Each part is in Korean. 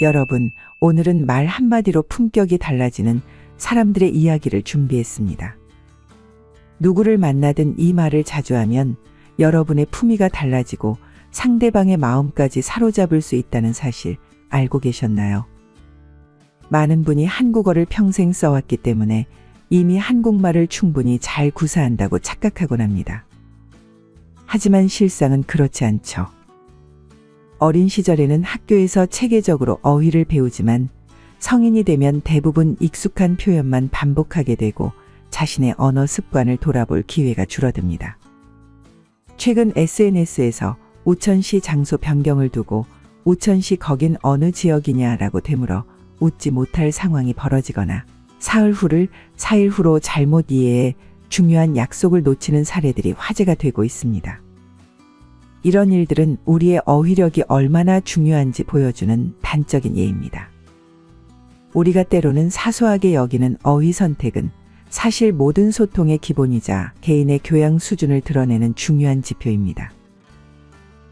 여러분, 오늘은 말 한마디로 품격이 달라지는 사람들의 이야기를 준비했습니다. 누구를 만나든 이 말을 자주 하면 여러분의 품위가 달라지고 상대방의 마음까지 사로잡을 수 있다는 사실 알고 계셨나요? 많은 분이 한국어를 평생 써왔기 때문에 이미 한국말을 충분히 잘 구사한다고 착각하곤 합니다. 하지만 실상은 그렇지 않죠. 어린 시절에는 학교에서 체계적으로 어휘를 배우지만 성인이 되면 대부분 익숙한 표현만 반복하게 되고 자신의 언어 습관을 돌아볼 기회가 줄어듭니다. 최근 SNS에서 우천시 장소 변경을 두고 우천시 거긴 어느 지역이냐라고 되물어 웃지 못할 상황이 벌어지거나 사흘 후를 4일 후로 잘못 이해해 중요한 약속을 놓치는 사례들이 화제가 되고 있습니다. 이런 일들은 우리의 어휘력이 얼마나 중요한지 보여주는 단적인 예입니다. 우리가 때로는 사소하게 여기는 어휘 선택은 사실 모든 소통의 기본이자 개인의 교양 수준을 드러내는 중요한 지표입니다.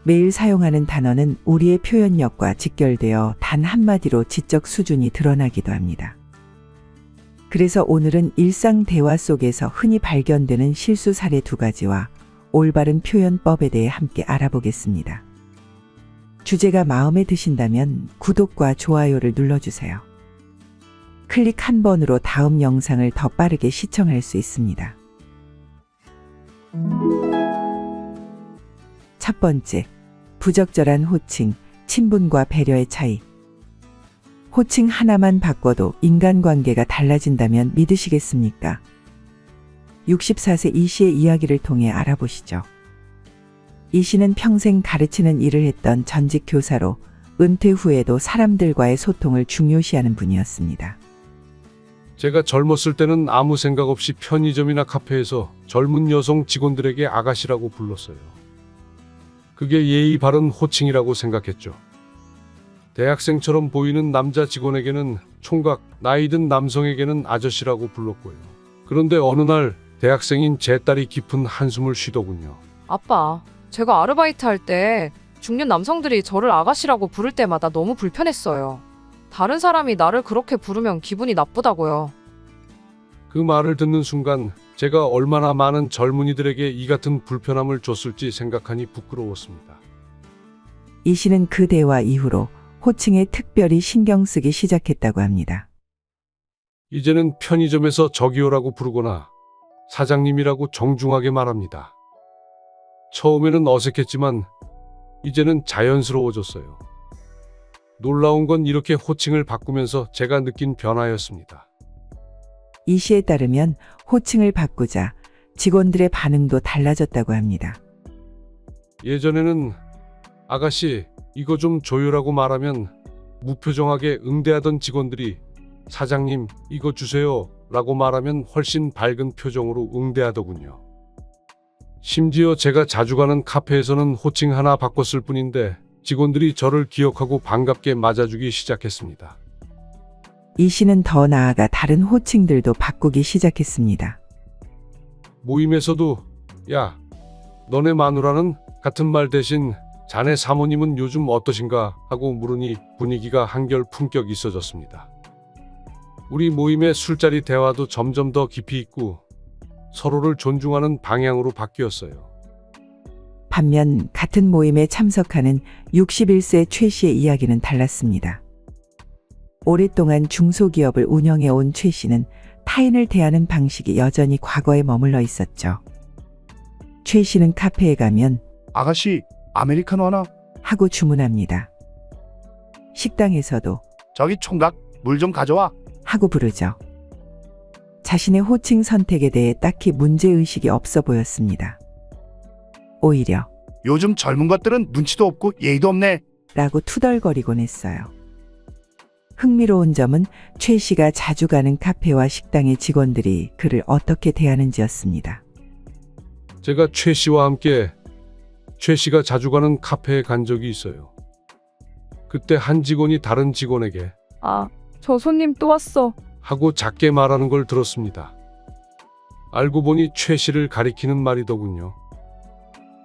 매일 사용하는 단어는 우리의 표현력과 직결되어 단 한마디로 지적 수준이 드러나기도 합니다. 그래서 오늘은 일상 대화 속에서 흔히 발견되는 실수 사례 2가지와 올바른 표현법에 대해 함께 알아보겠습니다. 주제가 마음에 드신다면 구독과 좋아요를 눌러주세요. 클릭 한 번으로 다음 영상을 더 빠르게 시청할 수 있습니다. 첫 번째, 부적절한 호칭, 친분과 배려의 차이. 호칭 하나만 바꿔도 인간관계가 달라진다면 믿으시겠습니까? 64세 이 씨의 이야기를 통해 알아보시죠. 이 씨는 평생 가르치는 일을 했던 전직 교사로 은퇴 후에도 사람들과의 소통을 중요시하는 분이었습니다. 제가 젊었을 때는 아무 생각 없이 편의점이나 카페에서 젊은 여성 직원들에게 아가씨라고 불렀어요. 그게 예의 바른 호칭이라고 생각했죠. 대학생처럼 보이는 남자 직원에게는 총각, 나이 든 남성에게는 아저씨라고 불렀고요. 그런데 어느 날 대학생인 제 딸이 깊은 한숨을 쉬더군요. 아빠, 제가 아르바이트 할 때 중년 남성들이 저를 아가씨라고 부를 때마다 너무 불편했어요. 다른 사람이 나를 그렇게 부르면 기분이 나쁘다고요. 그 말을 듣는 순간 제가 얼마나 많은 젊은이들에게 이 같은 불편함을 줬을지 생각하니 부끄러웠습니다. 이 씨는 그 대화 이후로 호칭에 특별히 신경 쓰기 시작했다고 합니다. 이제는 편의점에서 저기요라고 부르거나 사장님이라고 정중하게 말합니다. 처음에는 어색했지만 이제는 자연스러워졌어요. 놀라운 건 이렇게 호칭을 바꾸면서 제가 느낀 변화였습니다. 이 씨에 따르면 호칭을 바꾸자 직원들의 반응도 달라졌다고 합니다. 예전에는 아가씨, 이거 좀 줘요라고 말하면 무표정하게 응대하던 직원들이 사장님, 이거 주세요 라고 말하면 훨씬 밝은 표정으로 응대하더군요. 심지어 제가 자주 가는 카페에서는 호칭 하나 바꿨을 뿐인데 직원들이 저를 기억하고 반갑게 맞아주기 시작했습니다. 이 씨는 더 나아가 다른 호칭들도 바꾸기 시작했습니다. 모임에서도 야, 너네 마누라는 같은 말 대신 자네 사모님은 요즘 어떠신가 하고 물으니 분위기가 한결 품격 있어졌습니다. 우리 모임의 술자리 대화도 점점 더 깊이 있고 서로를 존중하는 방향으로 바뀌었어요. 반면 같은 모임에 참석하는 61세 최 씨의 이야기는 달랐습니다. 오랫동안 중소기업을 운영해온 최 씨는 타인을 대하는 방식이 여전히 과거에 머물러 있었죠. 최 씨는 카페에 가면 아가씨, 아메리카노 하나? 하고 주문합니다. 식당에서도 저기 총각, 물 좀 가져와. 하고 부르죠. 자신의 호칭 선택에 대해 딱히 문제의식이 없어 보였습니다. 오히려 요즘 젊은 것들은 눈치도 없고 예의도 없네. 라고 투덜거리곤 했어요. 흥미로운 점은 최 씨가 자주 가는 카페와 식당의 직원들이 그를 어떻게 대하는지였습니다. 제가 최 씨와 함께 최 씨가 자주 가는 카페에 간 적이 있어요. 그때 한 직원이 다른 직원에게 아, 저 손님 또 왔어. 하고 작게 말하는 걸 들었습니다. 알고 보니 최 씨를 가리키는 말이더군요.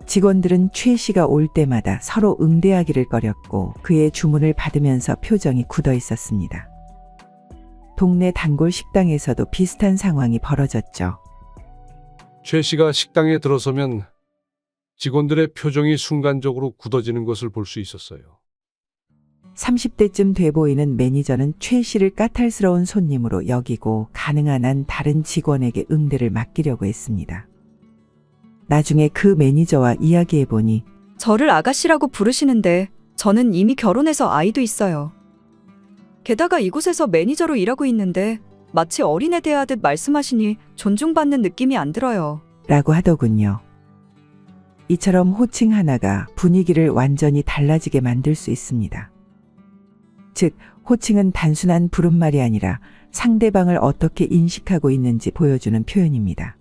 직원들은 최 씨가 올 때마다 서로 응대하기를 꺼렸고 그의 주문을 받으면서 표정이 굳어 있었습니다. 동네 단골 식당에서도 비슷한 상황이 벌어졌죠. 최 씨가 식당에 들어서면 직원들의 표정이 순간적으로 굳어지는 것을 볼 수 있었어요. 30대쯤 돼 보이는 매니저는 최 씨를 까탈스러운 손님으로 여기고 가능한 한 다른 직원에게 응대를 맡기려고 했습니다. 나중에 그 매니저와 이야기해보니 저를 아가씨라고 부르시는데 저는 이미 결혼해서 아이도 있어요. 게다가 이곳에서 매니저로 일하고 있는데 마치 어린애 대하듯 말씀하시니 존중받는 느낌이 안 들어요. 라고 하더군요. 이처럼 호칭 하나가 분위기를 완전히 달라지게 만들 수 있습니다. 즉, 호칭은 단순한 부름말이 아니라 상대방을 어떻게 인식하고 있는지 보여주는 표현입니다.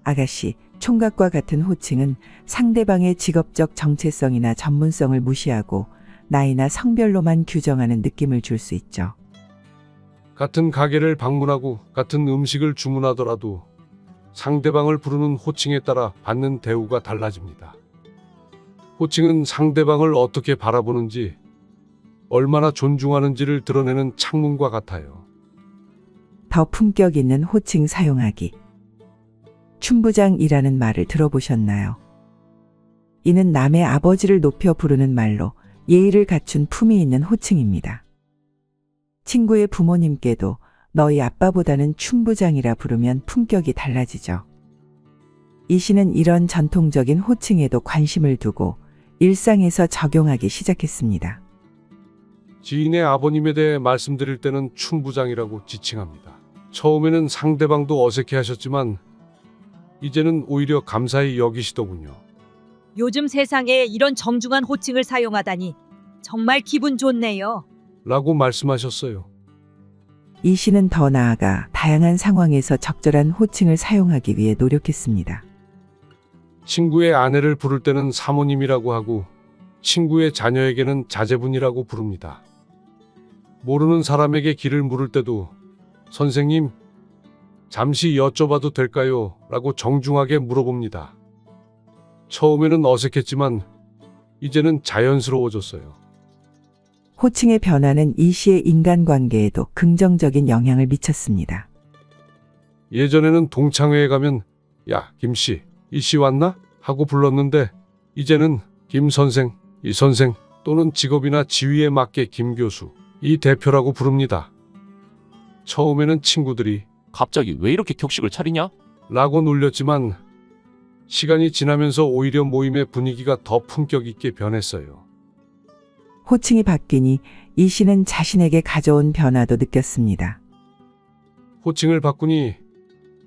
아가씨, 총각과 같은 호칭은 상대방의 직업적 정체성이나 전문성을 무시하고 나이나 성별로만 규정하는 느낌을 줄 수 있죠. 같은 가게를 방문하고 같은 음식을 주문하더라도 상대방을 부르는 호칭에 따라 받는 대우가 달라집니다. 호칭은 상대방을 어떻게 바라보는지, 얼마나 존중하는지를 드러내는 창문과 같아요. 더 품격 있는 호칭 사용하기. 춘부장이라는 말을 들어보셨나요? 이는 남의 아버지를 높여 부르는 말로 예의를 갖춘 품위 있는 호칭입니다. 친구의 부모님께도 너희 아빠보다는 춘부장이라 부르면 품격이 달라지죠. 이 씨는 이런 전통적인 호칭에도 관심을 두고 일상에서 적용하기 시작했습니다. 지인의 아버님에 대해 말씀드릴 때는 춘부장이라고 지칭합니다. 처음에는 상대방도 어색해 하셨지만 이제는 오히려 감사히 여기시더군요. 요즘 세상에 이런 정중한 호칭을 사용하다니 정말 기분 좋네요. 라고 말씀하셨어요. 이 씨는 더 나아가 다양한 상황에서 적절한 호칭을 사용하기 위해 노력했습니다. 친구의 아내를 부를 때는 사모님이라고 하고 친구의 자녀에게는 자제분이라고 부릅니다. 모르는 사람에게 길을 물을 때도 선생님, 잠시 여쭤봐도 될까요? 라고 정중하게 물어봅니다. 처음에는 어색했지만 이제는 자연스러워졌어요. 호칭의 변화는 이 씨의 인간관계에도 긍정적인 영향을 미쳤습니다. 예전에는 동창회에 가면 야, 김씨, 이씨 왔나? 하고 불렀는데 이제는 김 선생, 이 선생 또는 직업이나 지위에 맞게 김 교수, 이 대표라고 부릅니다. 처음에는 친구들이 갑자기 왜 이렇게 격식을 차리냐? 라고 놀렸지만 시간이 지나면서 오히려 모임의 분위기가 더 품격 있게 변했어요. 호칭이 바뀌니 이 씨는 자신에게 가져온 변화도 느꼈습니다. 호칭을 바꾸니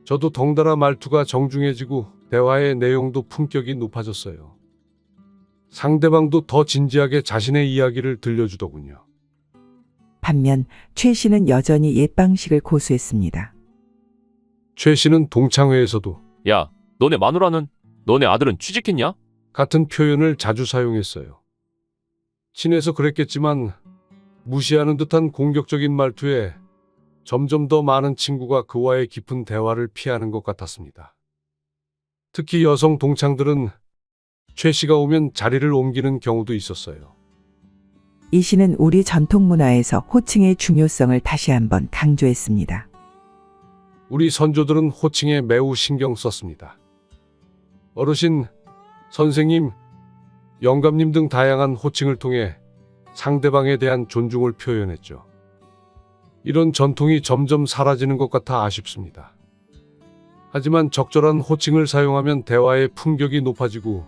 저도 덩달아 말투가 정중해지고 대화의 내용도 품격이 높아졌어요. 상대방도 더 진지하게 자신의 이야기를 들려주더군요. 반면 최 씨는 여전히 옛 방식을 고수했습니다. 최 씨는 동창회에서도 야, 너네 마누라는? 너네 아들은 취직했냐? 같은 표현을 자주 사용했어요. 친해서 그랬겠지만 무시하는 듯한 공격적인 말투에 점점 더 많은 친구가 그와의 깊은 대화를 피하는 것 같았습니다. 특히 여성 동창들은 최 씨가 오면 자리를 옮기는 경우도 있었어요. 이 씨는 우리 전통 문화에서 호칭의 중요성을 다시 한번 강조했습니다. 우리 선조들은 호칭에 매우 신경 썼습니다. 어르신, 선생님, 영감님 등 다양한 호칭을 통해 상대방에 대한 존중을 표현했죠. 이런 전통이 점점 사라지는 것 같아 아쉽습니다. 하지만 적절한 호칭을 사용하면 대화의 품격이 높아지고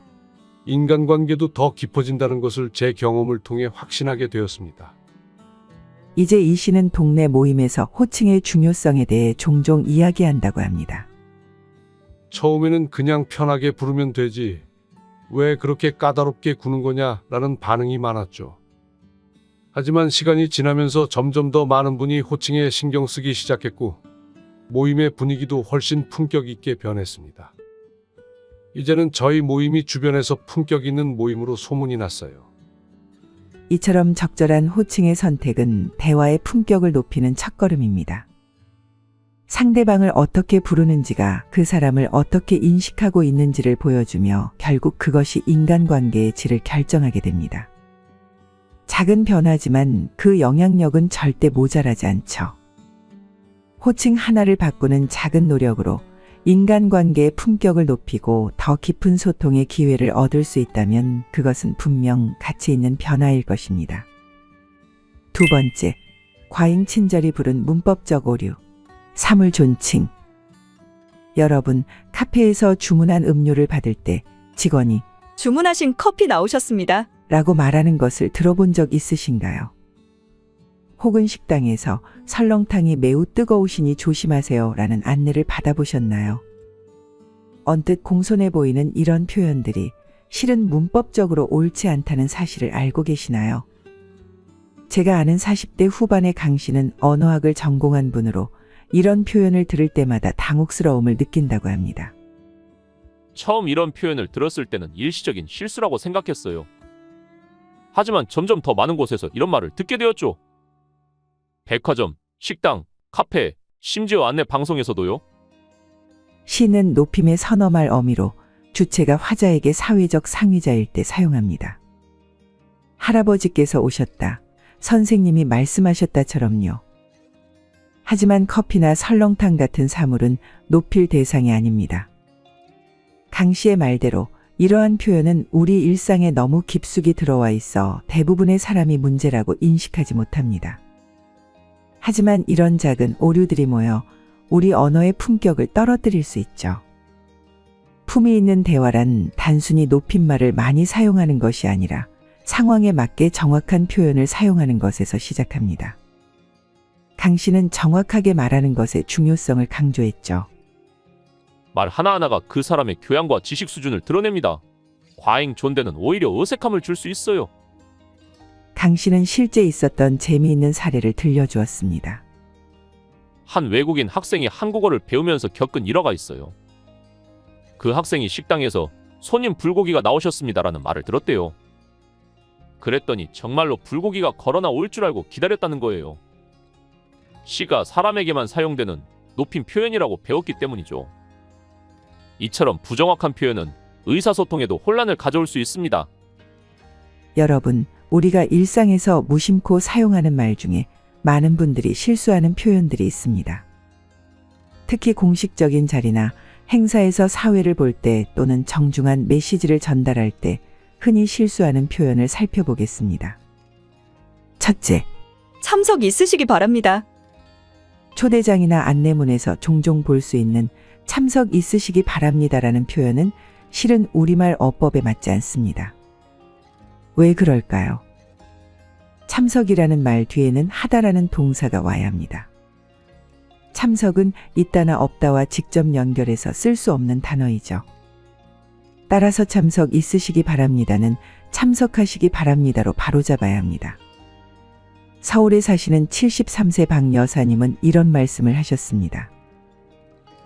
인간관계도 더 깊어진다는 것을 제 경험을 통해 확신하게 되었습니다. 이제 이 씨는 동네 모임에서 호칭의 중요성에 대해 종종 이야기한다고 합니다. 처음에는 그냥 편하게 부르면 되지 왜 그렇게 까다롭게 구는 거냐라는 반응이 많았죠. 하지만 시간이 지나면서 점점 더 많은 분이 호칭에 신경 쓰기 시작했고 모임의 분위기도 훨씬 품격 있게 변했습니다. 이제는 저희 모임이 주변에서 품격 있는 모임으로 소문이 났어요. 이처럼 적절한 호칭의 선택은 대화의 품격을 높이는 첫걸음입니다. 상대방을 어떻게 부르는지가 그 사람을 어떻게 인식하고 있는지를 보여주며 결국 그것이 인간관계의 질을 결정하게 됩니다. 작은 변화지만 그 영향력은 절대 모자라지 않죠. 호칭 하나를 바꾸는 작은 노력으로 인간관계의 품격을 높이고 더 깊은 소통의 기회를 얻을 수 있다면 그것은 분명 가치 있는 변화일 것입니다. 두 번째, 과잉 친절이 부른 문법적 오류. 사물 존칭. 여러분, 카페에서 주문한 음료를 받을 때 직원이 주문하신 커피 나오셨습니다. 라고 말하는 것을 들어본 적 있으신가요? 혹은 식당에서 설렁탕이 매우 뜨거우시니 조심하세요 라는 안내를 받아보셨나요? 언뜻 공손해 보이는 이런 표현들이 실은 문법적으로 옳지 않다는 사실을 알고 계시나요? 제가 아는 40대 후반의 강 씨는 언어학을 전공한 분으로 이런 표현을 들을 때마다 당혹스러움을 느낀다고 합니다. 처음 이런 표현을 들었을 때는 일시적인 실수라고 생각했어요. 하지만 점점 더 많은 곳에서 이런 말을 듣게 되었죠. 백화점, 식당, 카페, 심지어 안내 방송에서도요. 시는 높임의 선어말 어미로 주체가 화자에게 사회적 상위자일 때 사용합니다. 할아버지께서 오셨다. 선생님이 말씀하셨다처럼요. 하지만 커피나 설렁탕 같은 사물은 높일 대상이 아닙니다. 강 씨의 말대로 이러한 표현은 우리 일상에 너무 깊숙이 들어와 있어 대부분의 사람이 문제라고 인식하지 못합니다. 하지만 이런 작은 오류들이 모여 우리 언어의 품격을 떨어뜨릴 수 있죠. 품위 있는 대화란 단순히 높임말을 많이 사용하는 것이 아니라 상황에 맞게 정확한 표현을 사용하는 것에서 시작합니다. 강 씨는 정확하게 말하는 것의 중요성을 강조했죠. 말 하나하나가 그 사람의 교양과 지식 수준을 드러냅니다. 과잉 존대는 오히려 어색함을 줄 수 있어요. 강 씨는 실제 있었던 재미있는 사례를 들려주었습니다. 한 외국인 학생이 한국어를 배우면서 겪은 일화가 있어요. 그 학생이 식당에서 손님 불고기가 나오셨습니다라는 말을 들었대요. 그랬더니 정말로 불고기가 걸어나 올 줄 알고 기다렸다는 거예요. 시가 사람에게만 사용되는 높임 표현이라고 배웠기 때문이죠. 이처럼 부정확한 표현은 의사소통에도 혼란을 가져올 수 있습니다. 여러분, 우리가 일상에서 무심코 사용하는 말 중에 많은 분들이 실수하는 표현들이 있습니다. 특히 공식적인 자리나 행사에서 사회를 볼 때 또는 정중한 메시지를 전달할 때 흔히 실수하는 표현을 살펴보겠습니다. 첫째, 참석 있으시기 바랍니다. 초대장이나 안내문에서 종종 볼 수 있는 참석 있으시기 바랍니다라는 표현은 실은 우리말 어법에 맞지 않습니다. 왜 그럴까요? 참석이라는 말 뒤에는 하다라는 동사가 와야 합니다. 참석은 있다나 없다와 직접 연결해서 쓸 수 없는 단어이죠. 따라서 참석 있으시기 바랍니다는 참석하시기 바랍니다로 바로잡아야 합니다. 서울에 사시는 73세 박 여사님은 이런 말씀을 하셨습니다.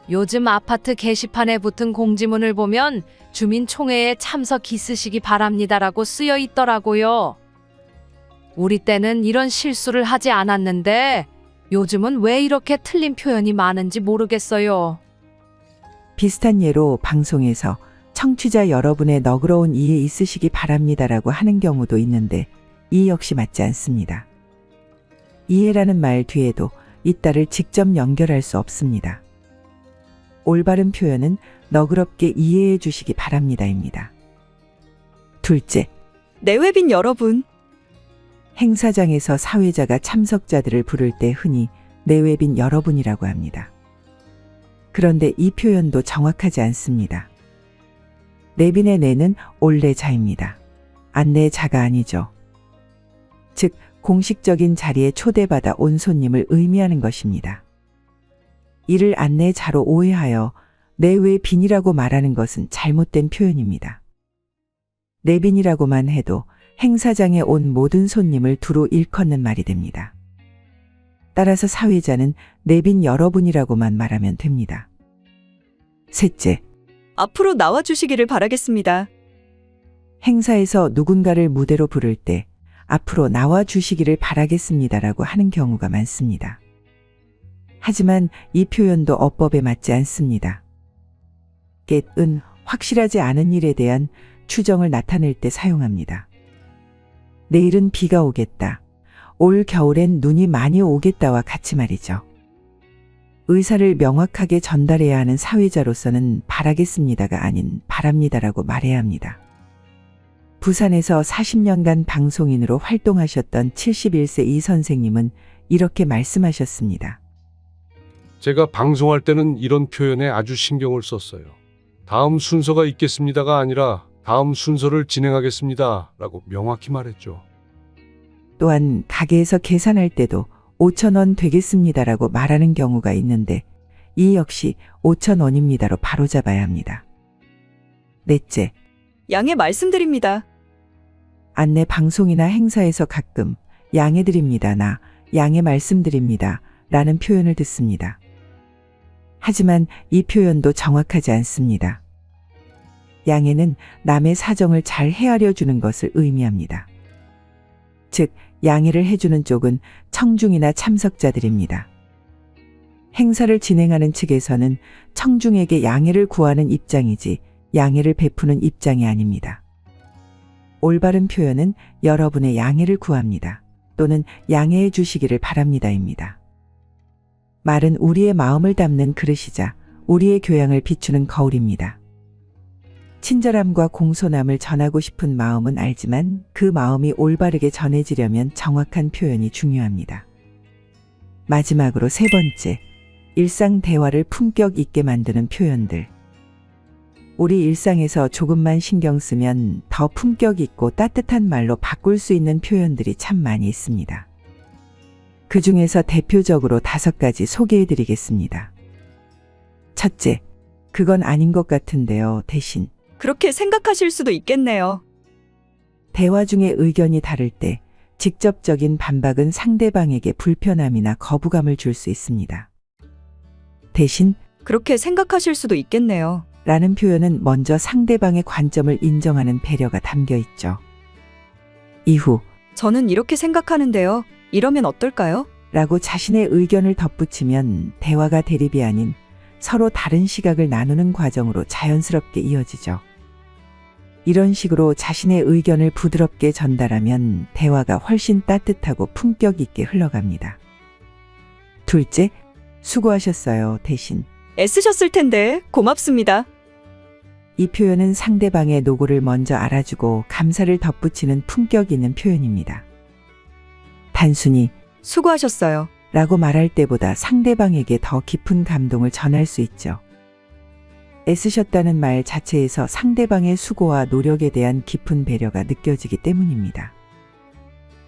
요즘 아파트 게시판에 붙은 공지문을 보면 주민총회에 참석 있으시기 바랍니다라고 쓰여 있더라고요. 우리 때는 이런 실수를 하지 않았는데 요즘은 왜 이렇게 틀린 표현이 많은지 모르겠어요. 비슷한 예로 방송에서 청취자 여러분의 너그러운 이해 있으시기 바랍니다라고 하는 경우도 있는데 이 역시 맞지 않습니다. 이해라는 말 뒤에도 있다를 직접 연결할 수 없습니다. 올바른 표현은 너그럽게 이해해 주시기 바랍니다입니다. 둘째, 내외빈 여러분. 행사장에서 사회자가 참석자들을 부를 때 흔히 내외빈 여러분이라고 합니다. 그런데 이 표현도 정확하지 않습니다. 내빈의 내는 올레자입니다. 안내자가 아니죠. 즉, 공식적인 자리에 초대받아 온 손님을 의미하는 것입니다. 이를 안내자로 오해하여 내외빈이라고 말하는 것은 잘못된 표현입니다. 내빈이라고만 해도 행사장에 온 모든 손님을 두루 일컫는 말이 됩니다. 따라서 사회자는 내빈 여러분이라고만 말하면 됩니다. 셋째, 앞으로 나와주시기를 바라겠습니다. 행사에서 누군가를 무대로 부를 때 앞으로 나와 주시기를 바라겠습니다라고 하는 경우가 많습니다. 하지만 이 표현도 어법에 맞지 않습니다. get은 확실하지 않은 일에 대한 추정을 나타낼 때 사용합니다. 내일은 비가 오겠다. 올 겨울엔 눈이 많이 오겠다와 같이 말이죠. 의사를 명확하게 전달해야 하는 사회자로서는 바라겠습니다가 아닌 바랍니다라고 말해야 합니다. 부산에서 40년간 방송인으로 활동하셨던 71세 이 선생님은 이렇게 말씀하셨습니다. 제가 방송할 때는 이런 표현에 아주 신경을 썼어요. 다음 순서가 있겠습니다가 아니라 다음 순서를 진행하겠습니다 라고 명확히 말했죠. 또한 가게에서 계산할 때도 5,000원 되겠습니다라고 말하는 경우가 있는데 이 역시 5,000원입니다로 바로잡아야 합니다. 넷째, 양해 말씀드립니다. 안내 방송이나 행사에서 가끔 양해드립니다, 나 양해 말씀드립니다 라는 표현을 듣습니다. 하지만 이 표현도 정확하지 않습니다. 양해는 남의 사정을 잘 헤아려 주는 것을 의미합니다. 즉, 양해를 해주는 쪽은 청중이나 참석자들입니다. 행사를 진행하는 측에서는 청중에게 양해를 구하는 입장이지 양해를 베푸는 입장이 아닙니다. 올바른 표현은 여러분의 양해를 구합니다. 또는 양해해 주시기를 바랍니다입니다. 말은 우리의 마음을 담는 그릇이자 우리의 교양을 비추는 거울입니다. 친절함과 공손함을 전하고 싶은 마음은 알지만 그 마음이 올바르게 전해지려면 정확한 표현이 중요합니다. 마지막으로 세 번째, 일상 대화를 품격 있게 만드는 표현들. 우리 일상에서 조금만 신경 쓰면 더 품격 있고 따뜻한 말로 바꿀 수 있는 표현들이 참 많이 있습니다. 그 중에서 대표적으로 5가지 소개해 드리겠습니다. 첫째, 그건 아닌 것 같은데요, 대신. 그렇게 생각하실 수도 있겠네요. 대화 중에 의견이 다를 때 직접적인 반박은 상대방에게 불편함이나 거부감을 줄 수 있습니다. 대신 그렇게 생각하실 수도 있겠네요. 라는 표현은 먼저 상대방의 관점을 인정하는 배려가 담겨 있죠. 이후 저는 이렇게 생각하는데요. 이러면 어떨까요? 라고 자신의 의견을 덧붙이면 대화가 대립이 아닌 서로 다른 시각을 나누는 과정으로 자연스럽게 이어지죠. 이런 식으로 자신의 의견을 부드럽게 전달하면 대화가 훨씬 따뜻하고 품격 있게 흘러갑니다. 둘째, 수고하셨어요, 대신. 애쓰셨을 텐데 고맙습니다. 이 표현은 상대방의 노고를 먼저 알아주고 감사를 덧붙이는 품격 있는 표현입니다. 단순히 수고하셨어요. 라고 말할 때보다 상대방에게 더 깊은 감동을 전할 수 있죠. 애쓰셨다는 말 자체에서 상대방의 수고와 노력에 대한 깊은 배려가 느껴지기 때문입니다.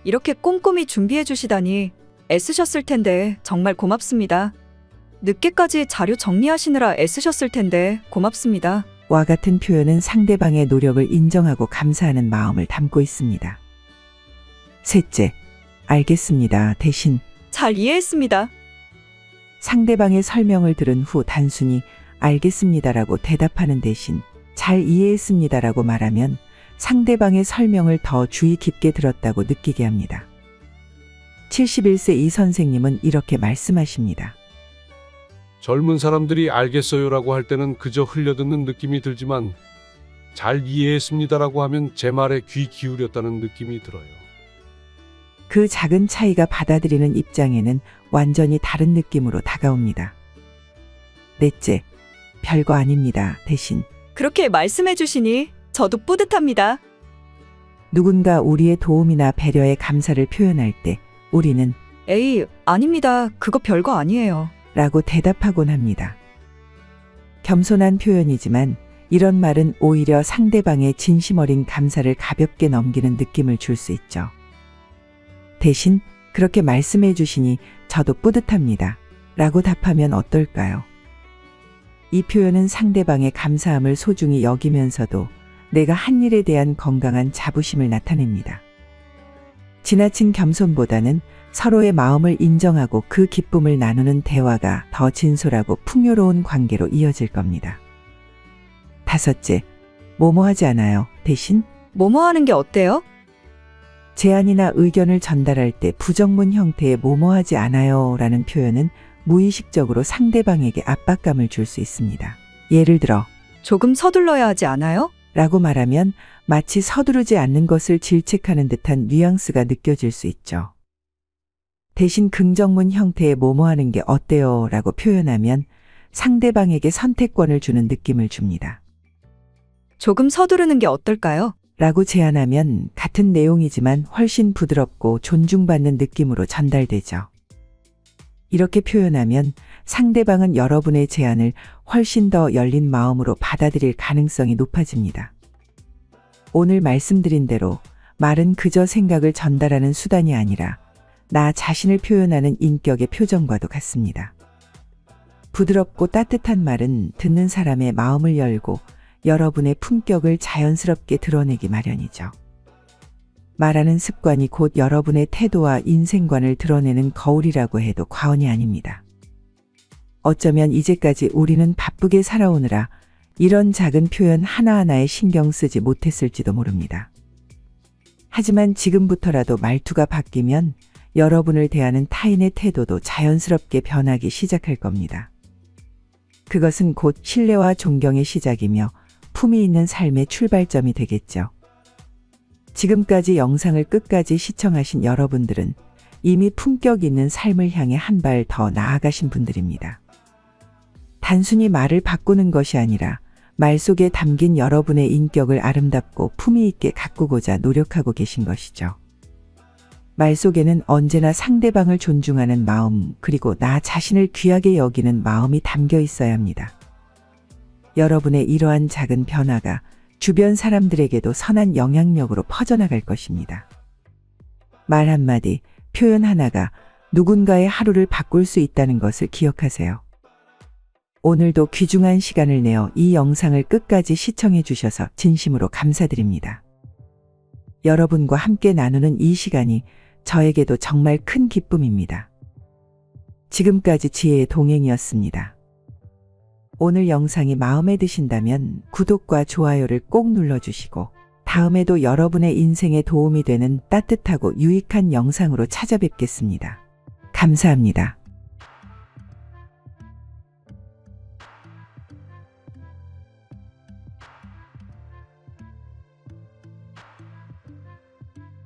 이렇게 꼼꼼히 준비해 주시다니 애쓰셨을 텐데 정말 고맙습니다. 늦게까지 자료 정리하시느라 애쓰셨을 텐데 고맙습니다. 와 같은 표현은 상대방의 노력을 인정하고 감사하는 마음을 담고 있습니다. 셋째, 알겠습니다, 대신. 잘 이해했습니다. 상대방의 설명을 들은 후 단순히 알겠습니다라고 대답하는 대신 잘 이해했습니다라고 말하면 상대방의 설명을 더 주의 깊게 들었다고 느끼게 합니다. 71세 이 선생님은 이렇게 말씀하십니다. 젊은 사람들이 알겠어요라고 할 때는 그저 흘려듣는 느낌이 들지만 잘 이해했습니다라고 하면 제 말에 귀 기울였다는 느낌이 들어요. 그 작은 차이가 받아들이는 입장에는 완전히 다른 느낌으로 다가옵니다. 넷째, 별거 아닙니다, 대신. 그렇게 말씀해 주시니 저도 뿌듯합니다. 누군가 우리의 도움이나 배려에 감사를 표현할 때 우리는 에이, 아닙니다. 그거 별거 아니에요. 라고 대답하곤 합니다. 겸손한 표현이지만 이런 말은 오히려 상대방의 진심 어린 감사를 가볍게 넘기는 느낌을 줄 수 있죠. 대신 그렇게 말씀해 주시니 저도 뿌듯합니다. 라고 답하면 어떨까요? 이 표현은 상대방의 감사함을 소중히 여기면서도 내가 한 일에 대한 건강한 자부심을 나타냅니다. 지나친 겸손보다는 서로의 마음을 인정하고 그 기쁨을 나누는 대화가 더 진솔하고 풍요로운 관계로 이어질 겁니다. 다섯째, 뭐뭐 하지 않아요, 대신. 뭐뭐 하는 게 어때요? 제안이나 의견을 전달할 때 부정문 형태의 뭐뭐 하지 않아요 라는 표현은 무의식적으로 상대방에게 압박감을 줄 수 있습니다. 예를 들어 조금 서둘러야 하지 않아요? 라고 말하면 마치 서두르지 않는 것을 질책하는 듯한 뉘앙스가 느껴질 수 있죠. 대신 긍정문 형태의 뭐뭐 하는 게 어때요? 라고 표현하면 상대방에게 선택권을 주는 느낌을 줍니다. 조금 서두르는 게 어떨까요? 라고 제안하면 같은 내용이지만 훨씬 부드럽고 존중받는 느낌으로 전달되죠. 이렇게 표현하면 상대방은 여러분의 제안을 훨씬 더 열린 마음으로 받아들일 가능성이 높아집니다. 오늘 말씀드린 대로 말은 그저 생각을 전달하는 수단이 아니라 나 자신을 표현하는 인격의 표정과도 같습니다. 부드럽고 따뜻한 말은 듣는 사람의 마음을 열고 여러분의 품격을 자연스럽게 드러내기 마련이죠. 말하는 습관이 곧 여러분의 태도와 인생관을 드러내는 거울이라고 해도 과언이 아닙니다. 어쩌면 이제까지 우리는 바쁘게 살아오느라 이런 작은 표현 하나하나에 신경 쓰지 못했을지도 모릅니다. 하지만 지금부터라도 말투가 바뀌면 여러분을 대하는 타인의 태도도 자연스럽게 변하기 시작할 겁니다. 그것은 곧 신뢰와 존경의 시작이며 품위 있는 삶의 출발점이 되겠죠. 지금까지 영상을 끝까지 시청하신 여러분들은 이미 품격 있는 삶을 향해 한 발 더 나아가신 분들입니다. 단순히 말을 바꾸는 것이 아니라 말 속에 담긴 여러분의 인격을 아름답고 품위 있게 가꾸고자 노력하고 계신 것이죠. 말 속에는 언제나 상대방을 존중하는 마음, 그리고 나 자신을 귀하게 여기는 마음이 담겨 있어야 합니다. 여러분의 이러한 작은 변화가 주변 사람들에게도 선한 영향력으로 퍼져나갈 것입니다. 말 한마디, 표현 하나가 누군가의 하루를 바꿀 수 있다는 것을 기억하세요. 오늘도 귀중한 시간을 내어 이 영상을 끝까지 시청해 주셔서 진심으로 감사드립니다. 여러분과 함께 나누는 이 시간이 저에게도 정말 큰 기쁨입니다. 지금까지 지혜의 동행이었습니다. 오늘 영상이 마음에 드신다면 구독과 좋아요를 꼭 눌러주시고 다음에도 여러분의 인생에 도움이 되는 따뜻하고 유익한 영상으로 찾아뵙겠습니다. 감사합니다.